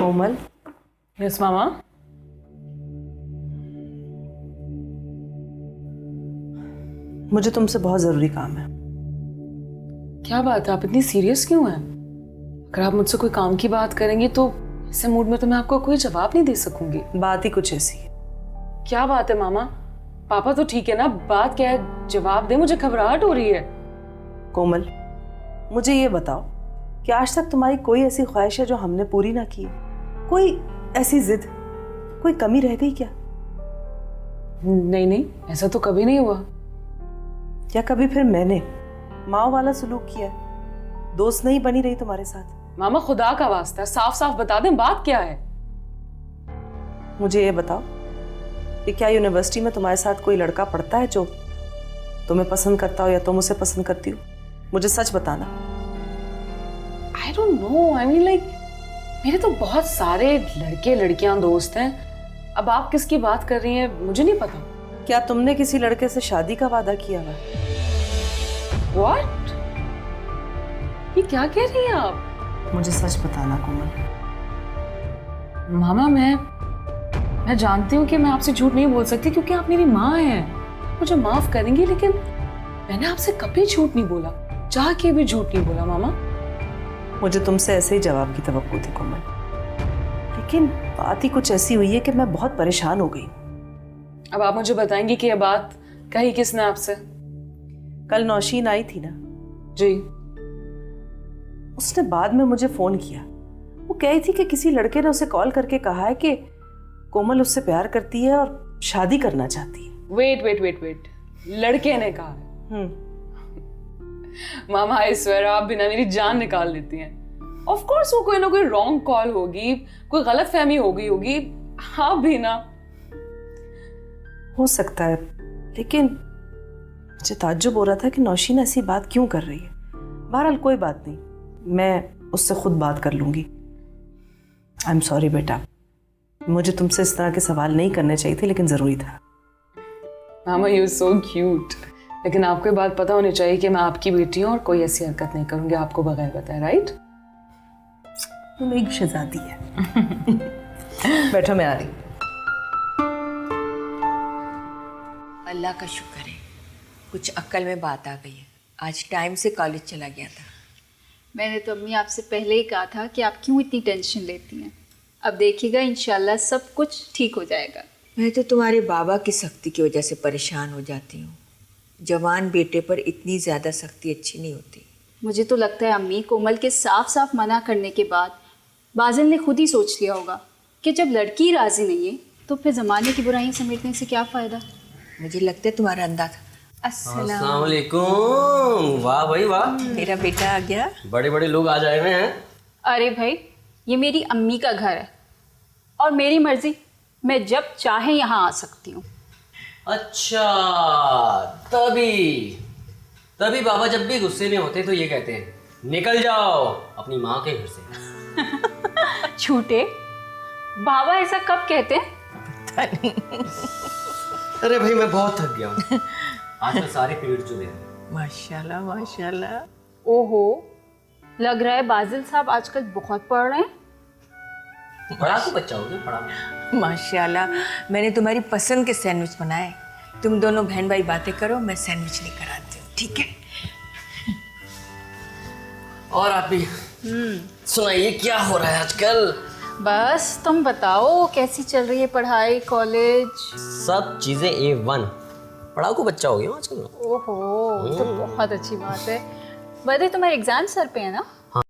कोमल। Yes मामा। मुझे तुमसे बहुत जरूरी काम है। क्या बात है, आप इतनी सीरियस क्यों हैं? अगर आप मुझसे कोई काम की बात करेंगी तो ऐसे मूड में तो मैं आपको कोई जवाब नहीं दे सकूंगी। बात ही कुछ ऐसी है। क्या बात है मामा? पापा तो ठीक है ना, बात क्या है, जवाब दे, मुझे घबराहट हो रही है। कोमल, मुझे ये बताओ कि आज तक तुम्हारी कोई ऐसी ख्वाहिश है जो हमने पूरी ना की? कोई ऐसी जिद, कोई कमी रह गई क्या? नहीं नहीं, ऐसा तो कभी नहीं हुआ। या कभी फिर मैंने माँ वाला सलूक किया है? दोस्त नहीं बनी रही तुम्हारे साथ? मामा खुदा का वास्ता साफ साफ बता दें, बात क्या है? मुझे ये बताओ कि क्या यूनिवर्सिटी में तुम्हारे साथ कोई लड़का पढ़ता है जो तुम्हें पसंद करता हो या तुम उसे पसंद करती हो? मुझे सच बताना। I don't know, I mean like मेरे तो बहुत सारे लड़के लड़कियां दोस्त हैं। अब आप किसकी बात कर रही हैं मुझे नहीं पता। क्या तुमने किसी लड़के से शादी का वादा किया हुआ? What? ये क्या कह रही हैं आप? मुझे सच बताना कोमल। मामा मैं जानती हूँ कि मैं आपसे झूठ नहीं बोल सकती क्योंकि आप मेरी माँ हैं, मुझे माफ करेंगी, लेकिन मैंने आपसे कभी झूठ नहीं बोला, चाह के भी झूठ नहीं बोला मामा। मुझे तुमसे ऐसे ही जवाब की तवक्को थी कोमल, लेकिन बात ही कुछ ऐसी हुई है कि मैं बहुत परेशान हो गई। अब आप मुझे बताएंगी कि यह बात कही किसने आपसे? कल नौशीन आई थी ना जी। उसने बाद में मुझे फोन किया। वो कही थी कि किसी लड़के ने उसे कॉल करके कहा है कि कोमल उससे प्यार करती है और शादी करना चाहती है। वेट वेट वेट वेट, लड़के ने कहा है? मामा आई स्वेयर आप बिना मेरी जान निकाल देती हैं। ऑफ कोर्स वो कोई ना कोई रॉन्ग कॉल होगी, कोई गलत फहमी हो गई होगी। हाँ भी ना, हो सकता है, लेकिन मुझे ताज्जुब हो रहा था कि नौशीन ऐसी बात क्यों कर रही है। बहरहाल कोई बात नहीं, मैं उससे खुद बात कर लूंगी। आई एम सॉरी बेटा, मुझे तुमसे इस तरह के सवाल नहीं करने चाहिए थे, लेकिन जरूरी था। मामा यू सो क्यूट, लेकिन आपको ये बात पता होनी चाहिए कि मैं आपकी बेटी हूँ और कोई ऐसी हरकत नहीं करूंगी आपको बगैर बताए, राइट? तुम एक शहजादी है। बैठो, मैं आ रही। अल्लाह का शुक्र है, कुछ अक्ल में बात आ गई है। आज टाइम से कॉलेज चला गया था। मैंने तो अम्मी आपसे पहले ही कहा था कि आप क्यों इतनी टेंशन लेती हैं। अब देखिएगा इंशाल्लाह सब कुछ ठीक हो जाएगा। मैं तो तुम्हारे बाबा की सख्ती की वजह से परेशान हो जाती हूँ। जवान बेटे पर इतनी ज़्यादा सख्ती अच्छी नहीं होती। मुझे तो लगता है अम्मी कोमल के साफ साफ मना करने के बाद बाजिल ने खुद ही सोच लिया होगा कि जब लड़की राजी नहीं है तो फिर ज़माने की बुराइयां समेटने से क्या फ़ायदा। मुझे लगता है तुम्हारा अंदाज़ा। अस्सलाम वालेकुम। वाह भाई वाह, मेरा बेटा आ गया। बड़े बड़े लोग आ जाए हुए हैं। अरे भाई, ये मेरी अम्मी का घर है और मेरी मर्जी, मैं जब चाहे यहाँ आ सकती हूँ। अच्छा, तभी बाबा जब भी गुस्से में होते तो ये कहते हैं निकल जाओ अपनी माँ के घर से। झूठे, बाबा ऐसा कब कहते हैं? अरे भाई मैं बहुत थक गया हूँ, आजकल सारे पीरियड जो दे रहे हैं। माशाल्लाह माशाल्लाह। ओहो, लग रहा है बाजिल साहब आजकल बहुत पढ़ रहे हैं। पढ़ाकू बच्चा हो गया, पढ़ा। माशाल्लाह, मैंने तुम्हारी पसंद के सैंडविच बनाए। तुम दोनों बहन भाई बातें करो, मैं सैंडविच लेकर आती हूँ, ठीक है? और आप भी सुनाइए, क्या हो रहा है आजकल? बस तुम बताओ कैसी चल रही है पढ़ाई, कॉलेज? सब चीजें A1। पढ़ाकू बच्चा हो गया आजकल। ओहो, तो बहुत अच्छी बात है। वैसे तुम्हारे एग्जाम सर पे है ना?